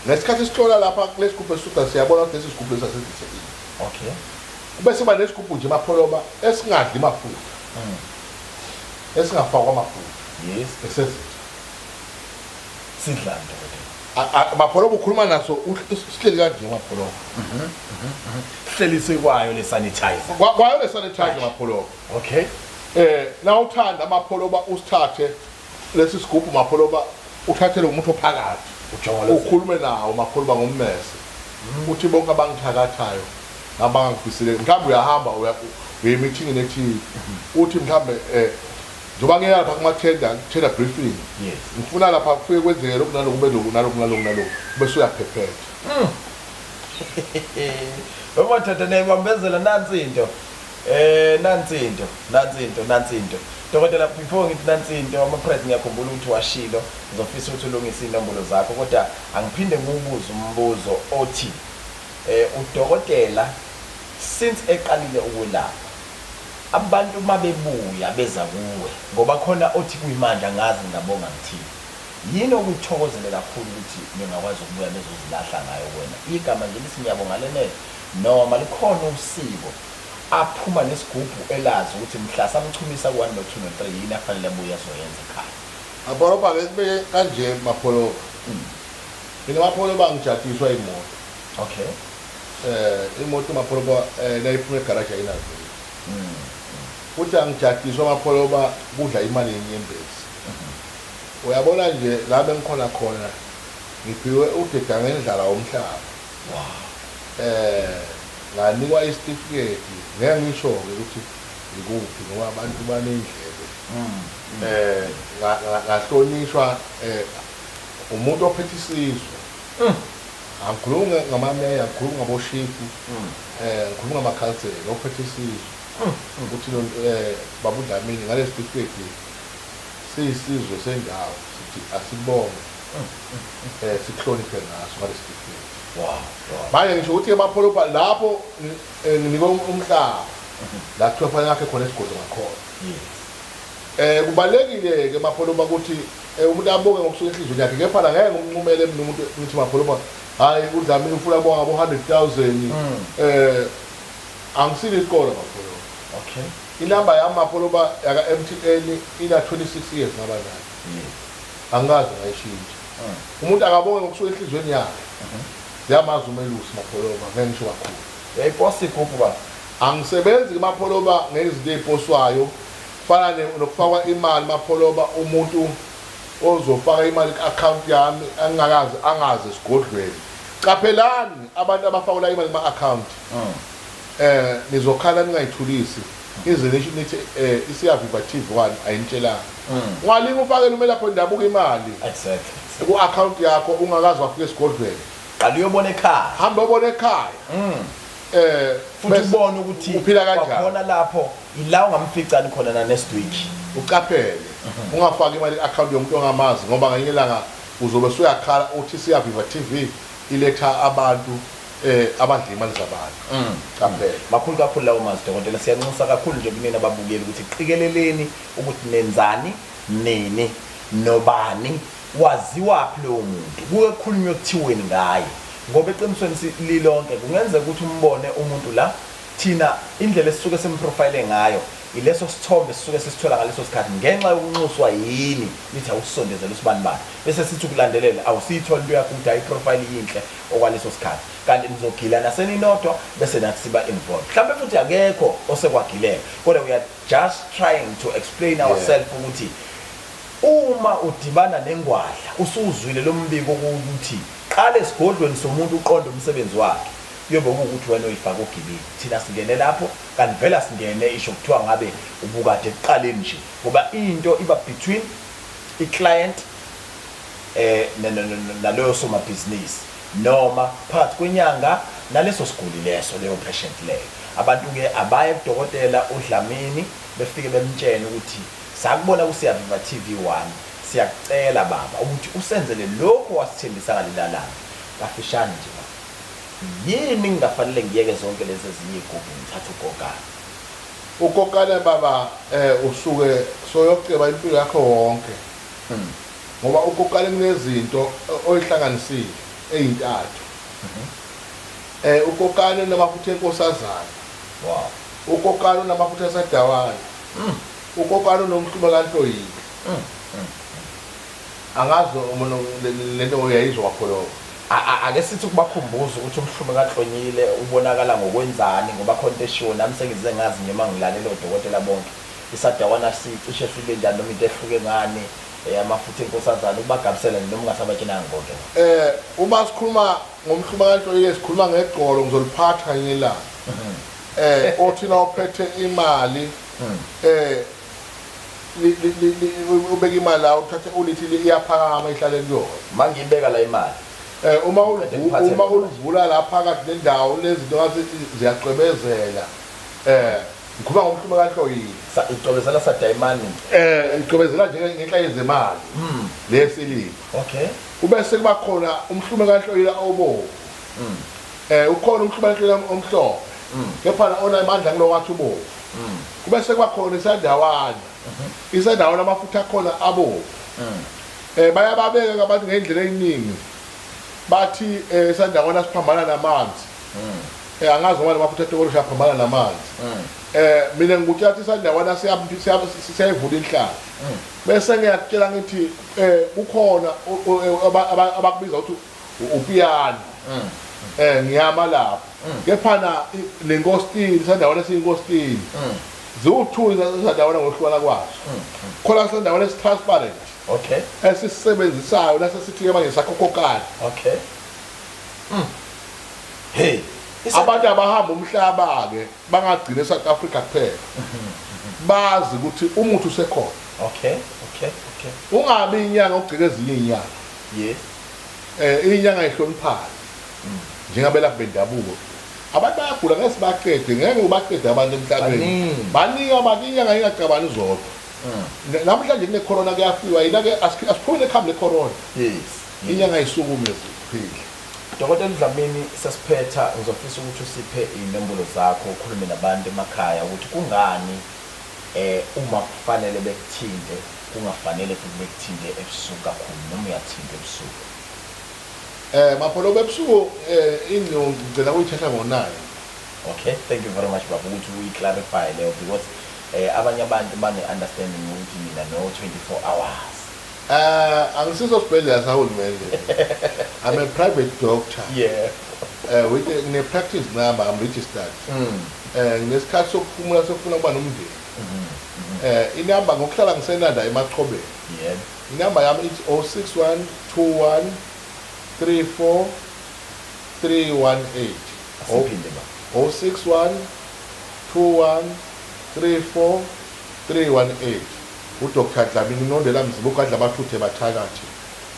ngesikhathi sihlola lapha kulesigubhu esisuka siyabona ukuthi lesi sigubhu esasezithekile kube siba nesigubhu nje mapholoba esingadli mafutha esingafakwa amafutha esezitha sidla dokotela mapholoba ukhuluma naso sihleli kanje mapholoba hlelise kwayo le sanitizer kwayo le sanitizer mapholoba na uthanda mapholoba usithathe lesi sigubhu mapholoba uthathele umuntu ophakathi ukhulume nawo mapholoba ngommese uthi bonke abangithakathayo abangangifisile mhlawumbe uyahamba uye-meeting nethi uthi mhlawumbe njengoba ngiyala lapha kuma-tender briefing ngifuna lapha kufike kwenzeke lokhu naloku kube naloku bese uyaphephethwa Bamadoda nayibambezela nansi into nansi into dokotela before ngithi nansi into ama-press ngiyakhumbula ukuthi washilo ngizofisa ukuthi ulungise inombolo zakho kodwa angiphinde ngiwubuze umbuzo othi udokotela since eqalile ukwelapha abantu mabebuya beza kuwe ngoba khona othi kuyimandla ngazi ngabonga ngithini yini okuthokozele kakhulu ukuthi ngingakwazi ukubuya bezozilahla ngayo wena igama nje lithi ngiyabonga lenene noma likhona usiko aphuma nesigubhu elazi ukuthi mhla samchumisa ku1 no 2 no 3 yini afanele abuye azoyenza ekhaya mapholoba ke sibeke kanje mapholoba mina mapholoba ngijatiswa imoto imoto mapholoba nayiphuma egarage ayinazo futhi angijatiswa mapholoba kudla imali yenyembezi uyabona nje la bengikhona khona ngiphiwe udedanga endlala womhlaba nganikwa isitifiketi ngeke ngisho-ke ukuthi ikuphi ngoba abantu banendlebe ngahlonishwa umuntu ophethe isizwe angikhulumi ngamameya ngikhulumi ngaboshifu ngikhulumi ngamakhansela ophethe isizwe ukuthi babudlamini ngale sitifiketi siyisizwe sendawo sithi asibonge sikuhloniphe ngaso ngale sitifiketi manje ngisho ukuthi emapholoba lapho nginikwe umhlaba la kuthiwa fanele yakhe khona esigodlo ngakhona kubalekile ke mapholoba ukuthi umuntu abuke ngokusuka enhlizweni yakhe kepha la ngeke umnqumele umuntu ukuthi mapholoba hayi udlamini ufuna bonga abo 100,000 angisile isikole mapholoba. Okay. Inamba yamapholoba yaka MTN ina 26 years ngabazali. Angazi ngayishintsha. Umuntu akabonge ngokusuka enhlizweni yakhe. Yamazi umelusi mapholoba ngeke ngisho kakhulu. Yayiposa igroup ba. Angisebenzi mapholoba ngezinto eziposwayo fana nokufaka imali mapholoba umuntu ozofaka imali ku-account yami angazi esigodlweni. Qaphelani abantu abafakela imali kuma-account. Nizokhala ningayithulisi. Izinto nithi isiyaviva TV1 ayintshelanga. Ungalinga ufakele uma lapho ndabuka imali. Exactly. Ku-account yakho ungakazi wafika esigodlweni. Qala uyobona ekhaya. Hamba ubone ekhaya. Futhi ubone ukuthi uphila kanjani. Khona lapho ila ungamficani khona na next week. Uqaphele. Ungafaki imali ku-account yomuntu ongamazi ngoba ngelinye ilanga uzobe usuyakhala uthi siyaviva TV iletha abantu abadla imali zabantu. Qaphele. Makhulu kakhulu lawo mazi dokotela siyanxusa kakhulu nje kunina ababukeli ukuthi qikeleleni ukuthi nenzani nini nobani waziwaphi lo muntu. Kuke khulunywe kuthiweni ngaye. Ngoba eqinisweni lilonke kungenzeka ukuthi umbone umuntu la thina indlela esisuke semprofile ngayo ileso sithombe sisuke sisithola ngaleso sikhathi ngenxa yokunxuswa yini lithi awusondezela usibani bani bese sithi ukulandelela awusithola into yakho ukuthi iprofile yinhle okwaleso sikhathi kanti nizogila naseninodwa bese nathi siba involved mhlawumbe futhi akekho osekwagileka kodwa we are just trying to explain ourselves ukuthi uma udibana nengwadla usuzwile lo mbiko ukuthi qale esigodlweni somuntu uqonda umsebenzi wakhe yobe ukuthi wena uyifaka ogibini thina singene lapho kanti vela singene isho kuthiwa ngabe ubukade eqaleni nje ngoba into iba between i-client naloyo soma business noma phakathi kwenyanga naleso siguli leso leyo patient leyo abantu ke abaye kudokotela uDlamini befike bemtshene ukuthi sakubona kusiyaviva TV1 siyakucela baba ukuthi usenzele lokho wasithembisa ngalilalanga kafishane nje yini ngingafanele ngiyeke zonke lezi ezinye igubhu ngithatha ukokana baba usuke soyoceba impilo yakho wonke ngoba ukokana kunezinto oyihlanganisile ezintathu ukokana namafutha enkosazana ukokana namafutha esadawani ukokana nomhluba kaNtoyini angazi umuntu lento oyayizwa kholo ake sithi kubakhumbuza ukuthi umhlume kaNhlonyile ubonakala ngokwenzani ngoba khonto eshiwo nami sengize ngazi noma ngilalela odokotela bonke isadawana sicishe sibe njani noma into ehluke ngani amafutha enkosazana ubagabisela noma ungasabatshenanga konke uma sikhuluma ngomhlume kaNhlonyile sikhuluma ngegqolo ngizoliphatha ngilanga othina ophethe imali ubeka imali la uthathe ulithi iyaphakama ihlale kuyona mangiyibeka la imali uma ulivula la phakathi nendawo lezi zinto ngathi ziyaqwebezela ngikhuluma ngomhlume kaNhlonyile icobezela sadayimani icobezela nje ngenhla yezimali lesiliva okay ubese kuba khona umhlume kaNhlonyile obo ukhona umhlume kaNhlonyile omhlophe kepha ona imandla kulo wathi ubo kubese kuba khona isadawana isadawana amafutha akhona abo bayababeka abantu ngendlela eziningi bathi isadawana siphambana namanzi angazi ngoba amafutha etokolo siyaphambana namanzi mina ngikuthi isadawana siyayivula inhlaka bese ngiyakutshela ngithi kukhona abakubiza ukuthi upiyano ngiyama lapho kepha lenkostini isadawana siyinkostini ziwuthuli zasadawona ngohlukana kwazo khona sadawona esi-transparent okay esisisebenzisayo nasesithi-ke manje sakhokokana okay hey abantu abahamba umhlaba-ke bangagcina eSouth Africa kuphela bazi ukuthi umuthi usekhona okay ungabi inyanga ugcike ezinye iy'nyanga yes iy'nyanga yihloniphana njengabelaphi bendabuko abantu bayagula ngeke sibaqede ngeke ubaqede abantu emhlabeni baningi abantu inyanga ingacabani zodwa namhlanje kune-corona kuyafiwa yina-ke asiphumile ekhambi le-corona yes inyanga yisukumi leziphile Dokotela Dlamini sesiphetha ngizofisa ukuthi usiphe inombolo zakho ukhulume nabantu emakhaya ukuthi kungani uma kufanele bekuthinte kungafanele futhi bekuthinte ebusuku kakhulu noma uyathinta ebusuku mapholo bebusuku ingqondo ngicela uyithatha ngo9. Okay, thank you very much baba ukuthi uyi-clarify leyo because abanye abantu bane-understanding ukuthi mina no 24 hours angisiso sibhedlela sahulumende. I'm a private doctor. Yeah. With a practice number, I'm registered. Ngesikhathi sokuphumula sokufuna ukuba nomndeni. Inamba ngokuhlala ngisenanda eMachobeni. Yeah. Inamba yami ithi 06121 34 318. Asiphinde ba. 061 21 34 318. uDr Dlamini Nondela Mzibu kadla abathuthe bathakathi.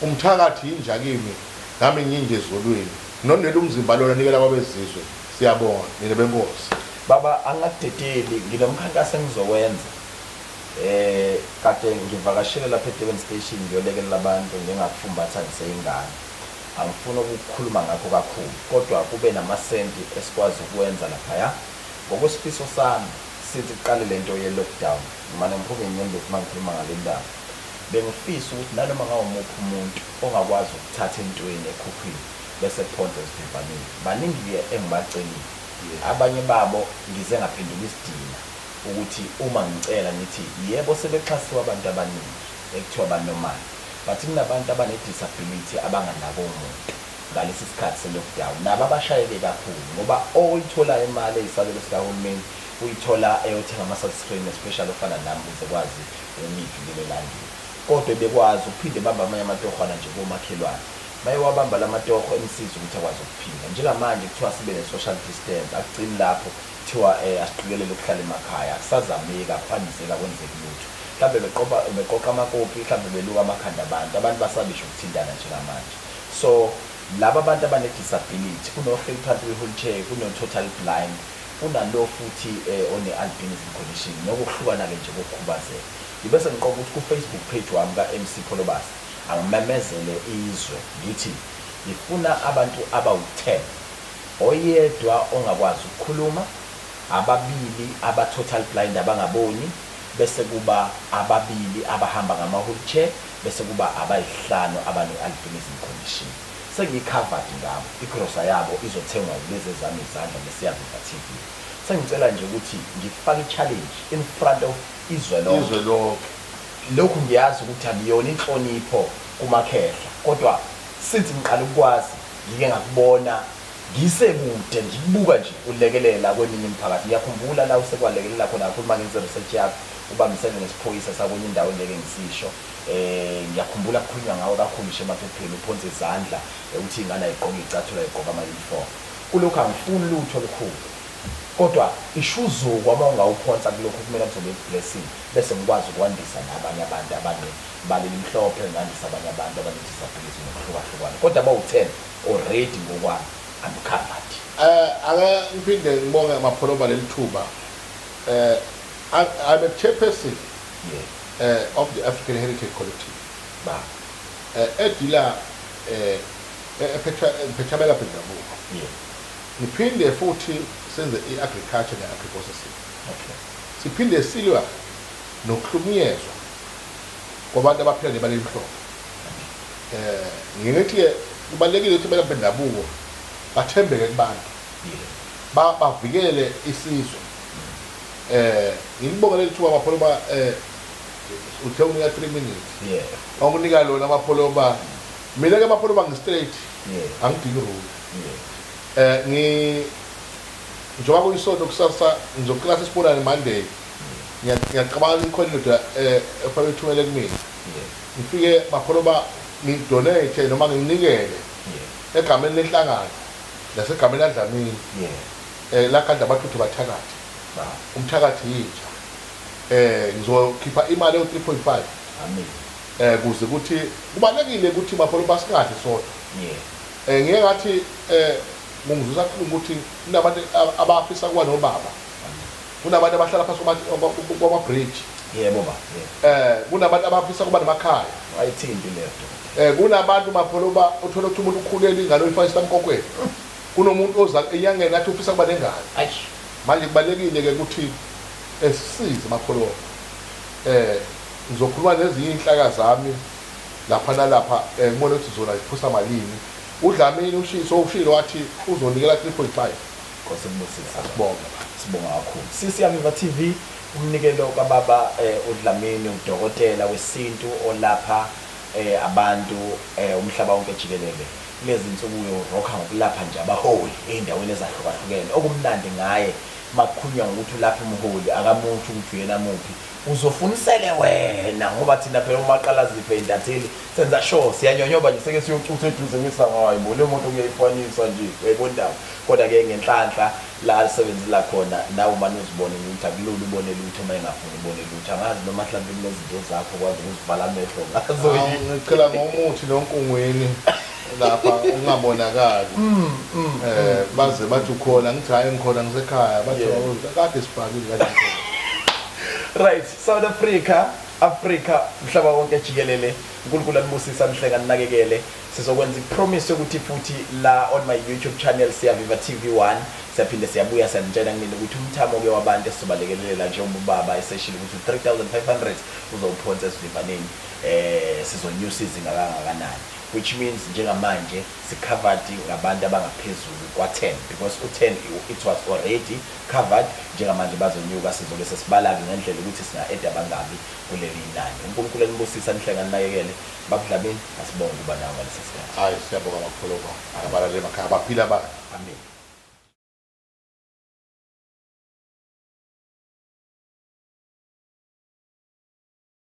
Umthakathi inja kimi nami nginje ezolweni. Nondela umzimba lona nikela kwabezizwe. Siyabonga nina benkosi. Baba angakudedeli nginomkhankaso engizowenza. Kade ngivakashele lapha eDurban Station ngiyolekelela abantu ngingakufumbatha ngiseyingane. Angifuna ukukhuluma ngakho kakhulu kodwa kube namasenti esikwazi ukwenza lapha ya. Ngokwesifiso sami sithi kuqale lento ye-lockdown mina ngiphume inyembezi mangikhuluma ngale ndaba bengifisa ukuthi nanoma ngawumuphi umuntu ongakwazi ukuthatha entweni ekhukhwini bese kuphonze isivivaneni baningi engibacelile abanye babo ngize ngaphendula isidina ukuthi uma ngicela ngithi yebo sebexhasiwe abantu abaningi ekuthiwa banormal but kunabantu abane-disability abanganabo umuntu ngalesi sikhathi se-lockdown nabo abashayeke kakhulu ngoba oyithola imali eyisabelo sikahulumeni uyithola eyothenga ama-sunscreen especially ofana nami ukuze kwazi ukuyivikelelangeni kodwa bekwazi ukuphinde bamba amanye amatohwana nje komakhelwane maye wabamba lamatoho emsiza ukuthi akwazi ukuphila njengamanje kuthiwa sibe ne-social distance akugcini lapho kuthiwa asiqikelele ukuhlala emakhaya akusazameka akufaniseka kwenzeki lutho mhlawumbe beqoqa amakopi mhlawumbe beluka amakhanda abantu basabisho ukuthintana njengamanje so laba abantu abane-disability kuno-fake phansi kwe-wheelchair kuno-total blind kunalo futhi one-albinism condition nokuhlukana-ke nje kokukhubazeka ngibese ngiqoka ukuthi ku-Facebook page wami ka-MC Pholobasi angimemezele izwe ngithi ngifuna abantu abawu-10 oyedwa ongakwazi ukukhuluma ababili aba-total blind abangaboni bese kuba ababili abahamba ngama-wheelchair bese kuba abayihlanu abane-albinism condition sengiyi-covered ngabo igrosa yabo izothengwa kulezi zami izandla lesiyavuka TV sengicela nje ukuthi ngifake i-challenge in front of izwe lonke lokhu ngiyazi ukuthi akuyona inhlonipho kumakhehla kodwa since ngiqala ukwazi ngike ngakubona ngisekude ngikubuka nje ulekelela kweminye imiphakathi ngiyakhumbula la usekwalekelela khona kakhulu ngenze research yakho ubambisene nesiphoyisa sakwenye indawo ngeke ngisisho ngiyakhumbula kukhulunywa ngawo kakhulu nje emaphepeni uphonse izandla ukuthi ingane ayiqoke icathulo ayiqoka ama-uniform kulokhu angifuni lutho olukhulu kodwa ishuzuko uma ungawuphonsa kulokhu kumele kuzobe blessing bese ngikwazi ukwandisa nabanye abantu baleli mhlophe ngandisa abanye abantu abanedisability ngokuhlukahlukana kodwa bawu-10 already ngokwami I'm covered. Ake ngiphinde ngibonge amapholoba leli thuba. I'm a chairperson of the African Heritage Collective. Ba. Edila ephethamela bendabuko. Ngiphinde futhi senze i-agriculture ne-agriprocessing. Okay. Siphinde silwa nokuhlukunyezwa kwabantu abaphila nebaleli mhlophe. Ngithi kubalekile ukuthi bela bendabuko bathembeke kubantu bavikele isizwe ngibonga lethuba amapholoba uthe unika 3 minutes awunika lona amapholoba mina ke amapholoba ngi-straight angidingi rule njengoba kuyisonto kusasa ngizoklasa isibonane Monday ngiyacabanga ikhona indoda efanele ithumele kumina ngifike mapholoba ngidonate noma nginikele egameni lenhlangano nasegameni laDlamini la kade abathuthu bathakathi umthakathi yinja ngizokhipha imali yo3.5 amen kuze ukuthi kubalekile ukuthi mapholoba singathi sodwa ngeke ngathi ngizuza kakhulu ukuthi kunabantu abafisa kuba nobaba kunabantu abahlala phansi kwama-bridge yebo ba kunabantu abafisa kuba nemakhaya ayithindi leyo kunabantu mapholoba uthola ukuthi umuntu ukhulele ingane oyifayisa emkokweni kunomuntu oza enyangeni athi ufisa kuba nengane manje kubalekile-ke ukuthi esisize mapholo ngizokhuluma nezinye inhlaka zami lapha nalapha ngibona ukuthi zona ziphusa malini uDlamini ushilo wathi uzonikela 3.5 Nkosibusisa asibonga sibonga kakhulu Sisiyaviva TV umnikelo kababa uDlamini udokotela wesintu olapha abantu umhlaba wonke jikelele lezi insuku uyorokha ngokulapha nje abaholi eindaweni ezahlukahlukene okumnandi ngaye makukhulunywa ngokuthi ulapha umholi akamuntu ukuthi yena muphi uzofunisele wena ngoba thina phela umaqala zife indatheli senza sure siyanyonyoba nje seke siyocutha eduze ngisanga hayi le muntu kuyayifanisa nje uyayibona kodwa ke ngenhlanhla la sebenzi la khona nawe manje uzibone ukuthi akulula ubone lutho uma engafuni ubone lutho angazi noma mhlawumbe kunezinto zakho kwazi ukuzivala amehlo ngazo ngicela ngomuthi nonkungweni lapha ungabonakali baze bathi ukhona ngithi hayi ngikhona ngisekhaya bathi kade sibhalile kanje right South Africa mhlaba wonke jikelele uNkulunkulu anibusisa mhlenga ninakekele sizokwenza ipromise ukuthi futhi la on my YouTube channel Siyaviva TV1 siyaphinde siyabuya sanitshela ngini ukuthi umthamo ke wabantu esibalekelela nje ubaba eseshilo ukuthi 3500 uzowuphonsa esivivaneni sizonyusa izinga kangakanani which means njengamanje sicovered ngabantu abangaphezulu kwa10 because u10 it was already covered njengamanje bazonyuka sizoke sesibalazi ngendlela ukuthi singa add abangabi kuleli inani uNkulunkulu anibusisa nihlenga ninakekele babuDlamini asibonge kuba nawo ngalesikhathi hayi siyabonga kakhulu abalale emakhaya baphila ba amen